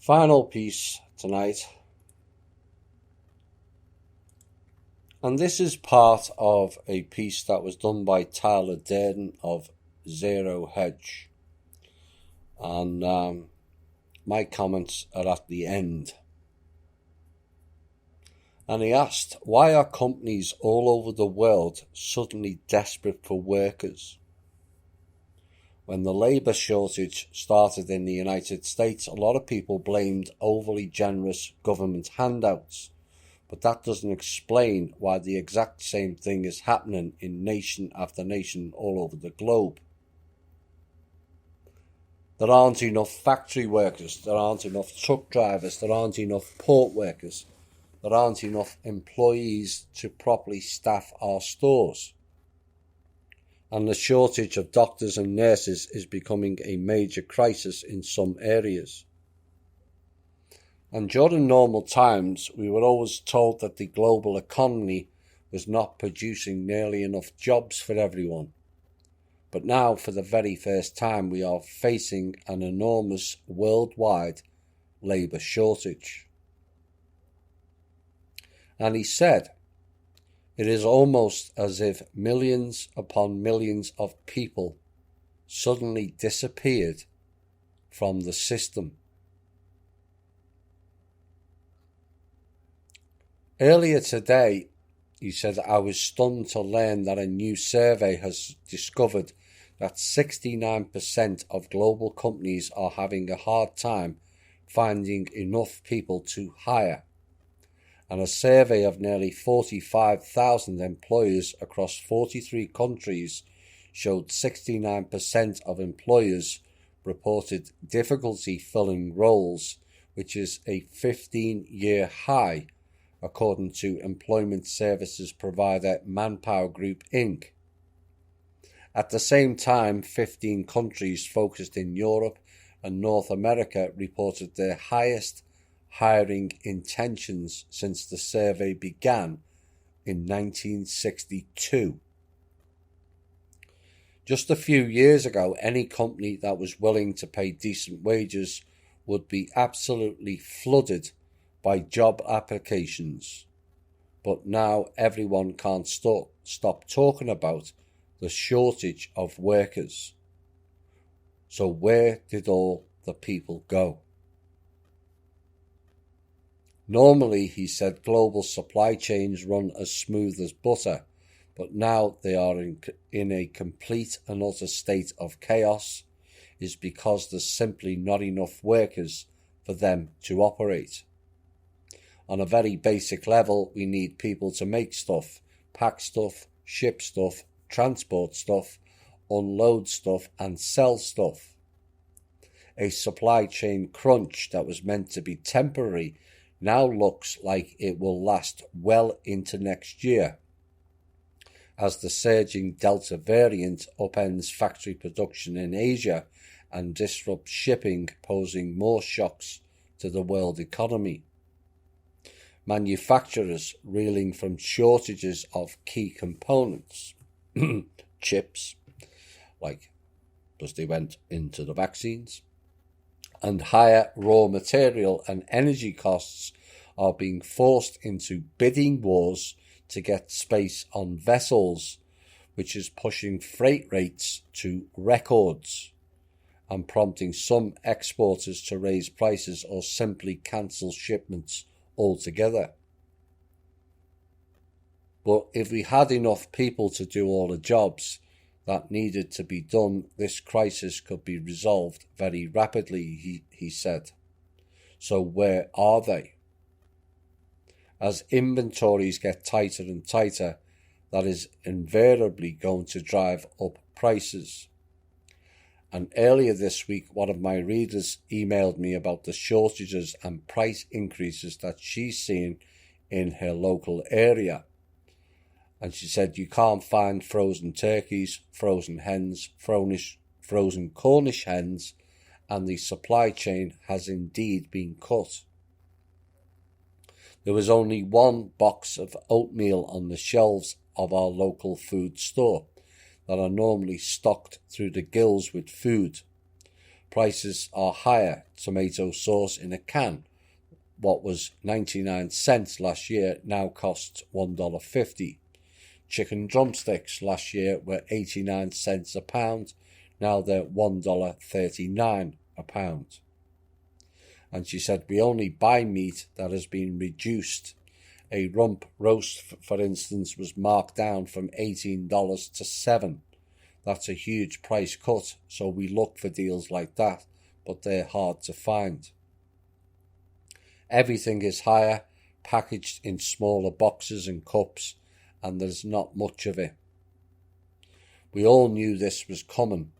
Final piece tonight, and this is part of a piece that was done by Tyler Durden of Zero Hedge, and my comments are at the end. And he asked, why are companies all over the world suddenly desperate for workers? When the labour shortage started in the United States, a lot of people blamed overly generous government handouts, but that doesn't explain why the exact same thing is happening in nation after nation all over the globe. There aren't enough factory workers, there aren't enough truck drivers, there aren't enough port workers, there aren't enough employees to properly staff our stores. And the shortage of doctors and nurses is becoming a major crisis in some areas. And during normal times, we were always told that the global economy was not producing nearly enough jobs for everyone. But now, for the very first time, we are facing an enormous worldwide labour shortage. And he said, it is almost as if millions upon millions of people suddenly disappeared from the system. Earlier today, he said, I was stunned to learn that a new survey has discovered that 69% of global companies are having a hard time finding enough people to hire. And a survey of nearly 45,000 employers across 43 countries showed 69% of employers reported difficulty filling roles, which is a 15-year high, according to employment services provider Manpower Group Inc. At the same time, 15 countries focused in Europe and North America reported their highest hiring intentions since the survey began in 1962. Just a few years ago, any company that was willing to pay decent wages would be absolutely flooded by job applications. But now everyone can't stop talking about the shortage of workers. So where did all the people go? Normally, he said, global supply chains run as smooth as butter, but now they are in a complete and utter state of chaos, is because there's simply not enough workers for them to operate. On a very basic level, we need people to make stuff, pack stuff, ship stuff, transport stuff, unload stuff, and sell stuff. A supply chain crunch that was meant to be temporary now looks like it will last well into next year, as the surging Delta variant upends factory production in Asia and disrupts shipping, posing more shocks to the world economy. Manufacturers reeling from shortages of key components, chips, like because they went into the vaccines, and higher raw material and energy costs are being forced into bidding wars to get space on vessels, which is pushing freight rates to records and prompting some exporters to raise prices or simply cancel shipments altogether. But if we had enough people to do all the jobs that needed to be done, this crisis could be resolved very rapidly, he said. So where are they? As inventories get tighter and tighter, that is invariably going to drive up prices. And earlier this week, one of my readers emailed me about the shortages and price increases that she's seen in her local area. And she said, you can't find frozen turkeys, frozen hens, frozen Cornish hens, and the supply chain has indeed been cut. There was only one box of oatmeal on the shelves of our local food store that are normally stocked through the gills with food. prices are higher. Tomato sauce in a can, what was 99 cents last year, now costs $1.50. Chicken drumsticks last year were 89 cents a pound, now they're $1.39 a pound. And she said, we only buy meat that has been reduced. A rump roast, for instance, was marked down from $18 to $7. That's a huge price cut, so we look for deals like that, but they're hard to find. Everything is higher, packaged in smaller boxes and cups, and there's not much of it. We all knew this was coming.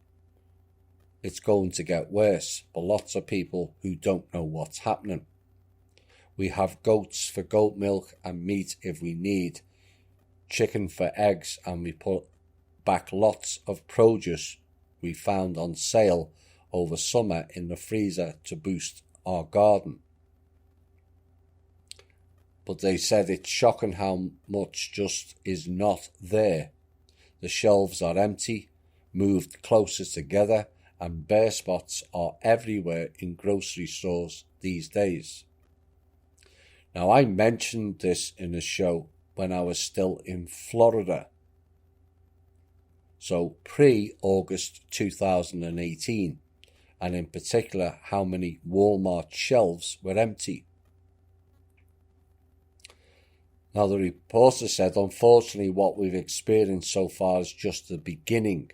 It's going to get worse, but lots of people who don't know what's happening. We have goats for goat milk and meat if we need, chicken for eggs, and we put back lots of produce we found on sale over summer in the freezer to boost our garden. But they said it's shocking how much just is not there. The shelves are empty, moved closer together, and bare spots are everywhere in grocery stores these days. Now, I mentioned this in a show when I was still in Florida. So pre-August 2018, and in particular how many Walmart shelves were empty. Now, the reporter said, unfortunately, what we've experienced so far is just the beginning.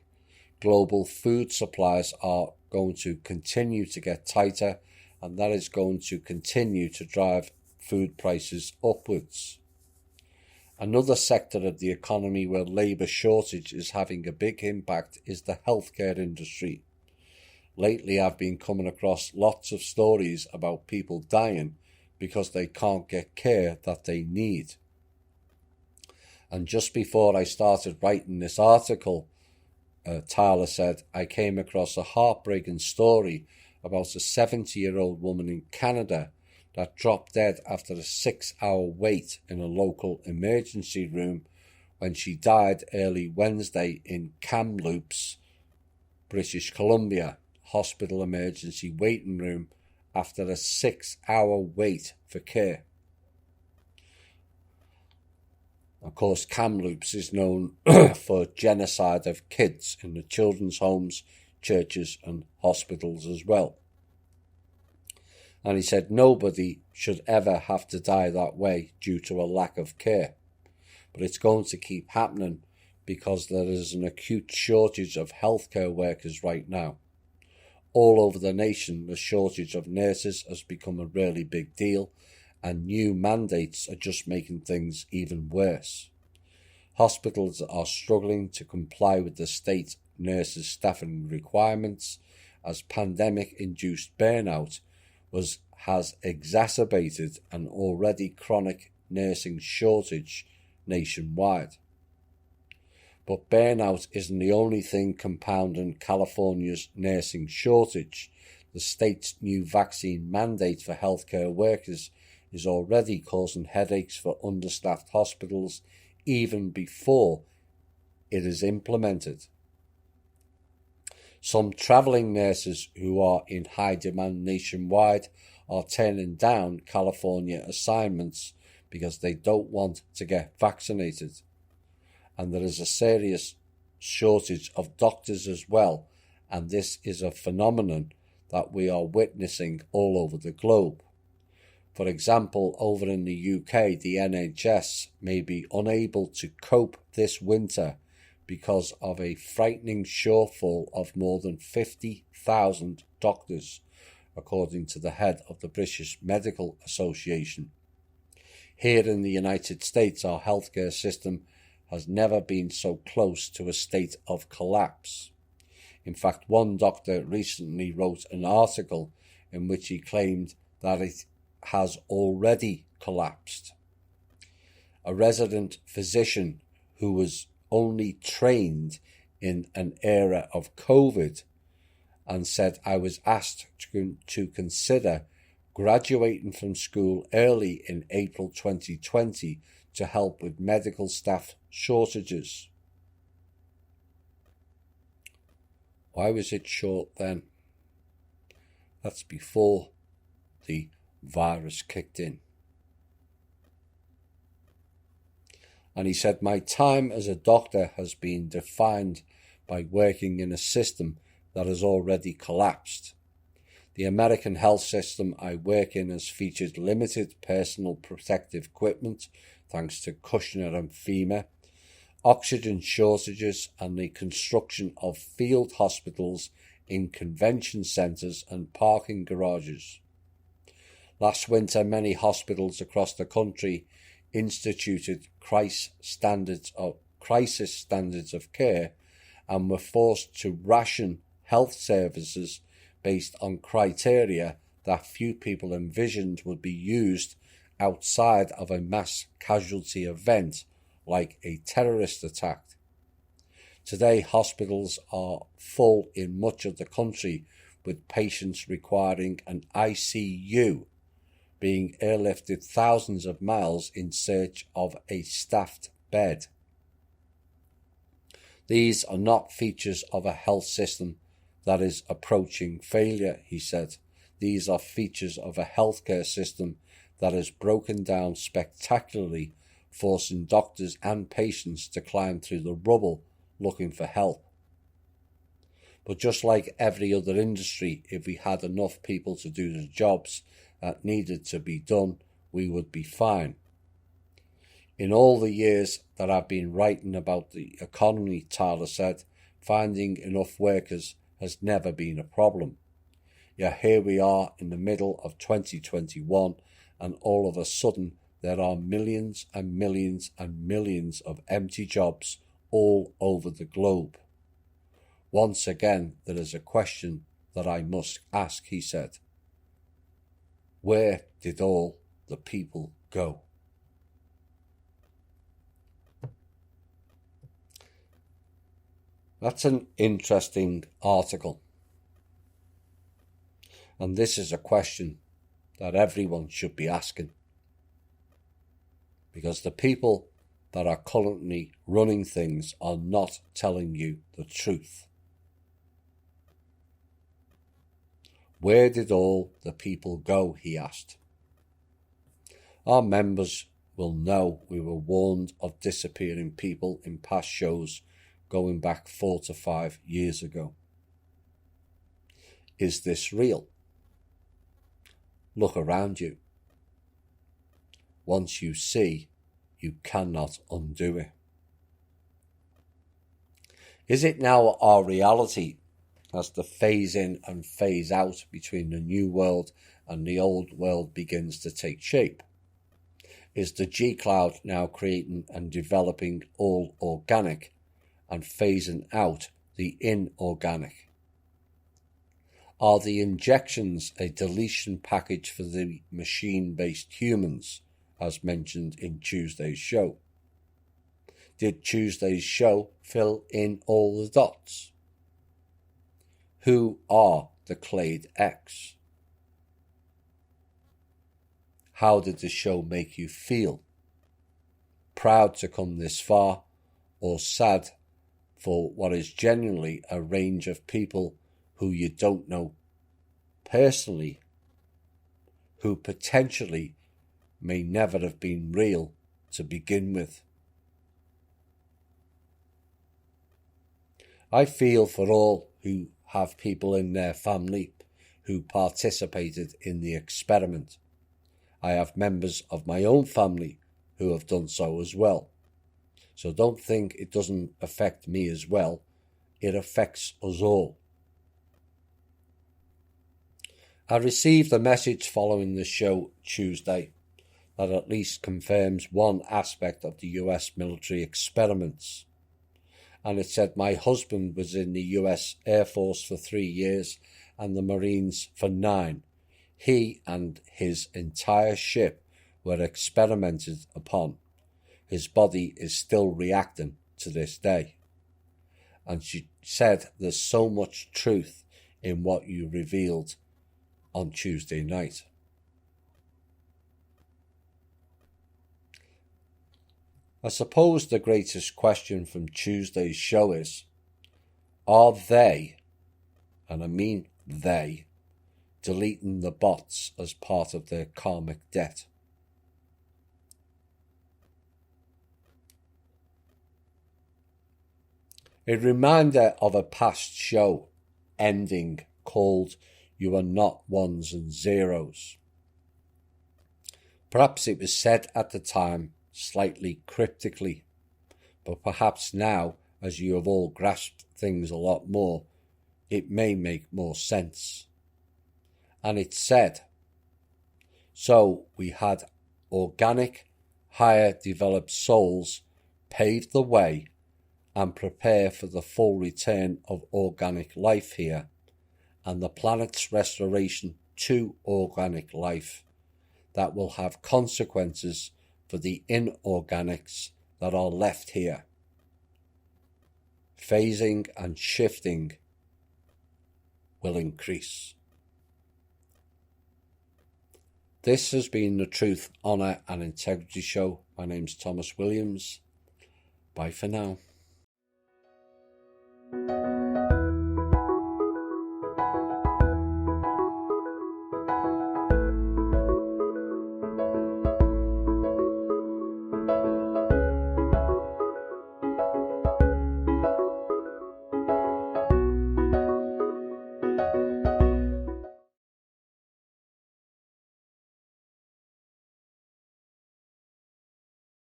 Global food supplies are going to continue to get tighter, and that is going to continue to drive food prices upwards. Another sector of the economy where labour shortage is having a big impact is the healthcare industry. Lately, I've been coming across lots of stories about people dying because they can't get care that they need. And just before I started writing this article, Tyler said, I came across a heartbreaking story about a 70-year-old woman in Canada that dropped dead after a 6-hour wait in a local emergency room when she died early Wednesday in Kamloops, British Columbia, hospital emergency waiting room after a 6-hour wait for care. Of course, Kamloops is known for genocide of kids in the children's homes, churches and hospitals as well. And he said nobody should ever have to die that way due to a lack of care. But it's going to keep happening because there is an acute shortage of healthcare workers right now. All over the nation, the shortage of nurses has become a really big deal, and new mandates are just making things even worse. Hospitals are struggling to comply with the state nurses' staffing requirements as pandemic-induced burnout has exacerbated an already chronic nursing shortage nationwide. But burnout isn't the only thing compounding California's nursing shortage. The state's new vaccine mandate for healthcare workers is already causing headaches for understaffed hospitals even before it is implemented. Some travelling nurses who are in high demand nationwide are turning down California assignments because they don't want to get vaccinated. And there is a serious shortage of doctors as well, and this is a phenomenon that we are witnessing all over the globe. For example, over in the UK, the NHS may be unable to cope this winter because of a frightening shortfall of more than 50,000 doctors, according to the head of the British Medical Association. Here in the United States, our healthcare system has never been so close to a state of collapse. In fact, one doctor recently wrote an article in which he claimed that it has already collapsed. A resident physician who was only trained in an era of COVID and said, I was asked to consider graduating from school early in April 2020 to help with medical staff shortages. Why was it short then? That's before the virus kicked in. And he said, my time as a doctor has been defined by working in a system that has already collapsed. The American health system I work in has featured limited personal protective equipment, thanks to Kushner and FEMA, oxygen shortages, and the construction of field hospitals in convention centres and parking garages. Last winter, many hospitals across the country instituted crisis standards of care and were forced to ration health services based on criteria that few people envisioned would be used outside of a mass casualty event like a terrorist attack. Today, hospitals are full in much of the country, with patients requiring an ICU being airlifted thousands of miles in search of a staffed bed. These are not features of a health system that is approaching failure, he said. These are features of a healthcare system that has broken down spectacularly, forcing doctors and patients to climb through the rubble looking for help. But just like every other industry, if we had enough people to do the jobs that needed to be done, we would be fine. In all the years that I've been writing about the economy, Tyler said, finding enough workers has never been a problem. Yet here we are in the middle of 2021, and all of a sudden there are millions and millions and millions of empty jobs all over the globe. Once again, there is a question that I must ask, he said. Where did all the people go? That's an interesting article. And this is a question that everyone should be asking. Because the people that are currently running things are not telling you the truth. Where did all the people go, he asked. Our members will know we were warned of disappearing people in past shows going back 4 to 5 years ago. Is this real? Look around you. Once you see, you cannot undo it. Is it now our reality as the phase in and phase out between the new world and the old world begins to take shape? Is the G-Cloud now creating and developing all organic and phasing out the inorganic? Are the injections a deletion package for the machine-based humans, as mentioned in Tuesday's show? Did Tuesday's show fill in all the dots? Who are the Clade X? How did the show make you feel? Proud to come this far, or sad for what is genuinely a range of people who you don't know personally, who potentially may never have been real to begin with? I feel for all who have people in their family who participated in the experiment. I have members of my own family who have done so as well. So don't think it doesn't affect me as well. It affects us all. I received a message following the show Tuesday that at least confirms one aspect of the US military experiments. And it said my husband was in the US Air Force for 3 years and the Marines for 9. He and his entire ship were experimented upon. His body is still reacting to this day. And she said there's so much truth in what you revealed on Tuesday night. I suppose the greatest question from Tuesday's show is, are they, and I mean they, deleting the bots as part of their karmic debt. A reminder of a past show ending called "You Are Not Ones and Zeros." Perhaps it was said at the time slightly cryptically, but perhaps now, as you have all grasped things a lot more, it may make more sense. And it said, so we had organic, higher developed souls pave the way and prepare for the full return of organic life here and the planet's restoration to organic life that will have consequences for the inorganics that are left here. Phasing and shifting will increase. This has been the Truth, Honour and Integrity Show. My name's Thomas Williams. Bye for now.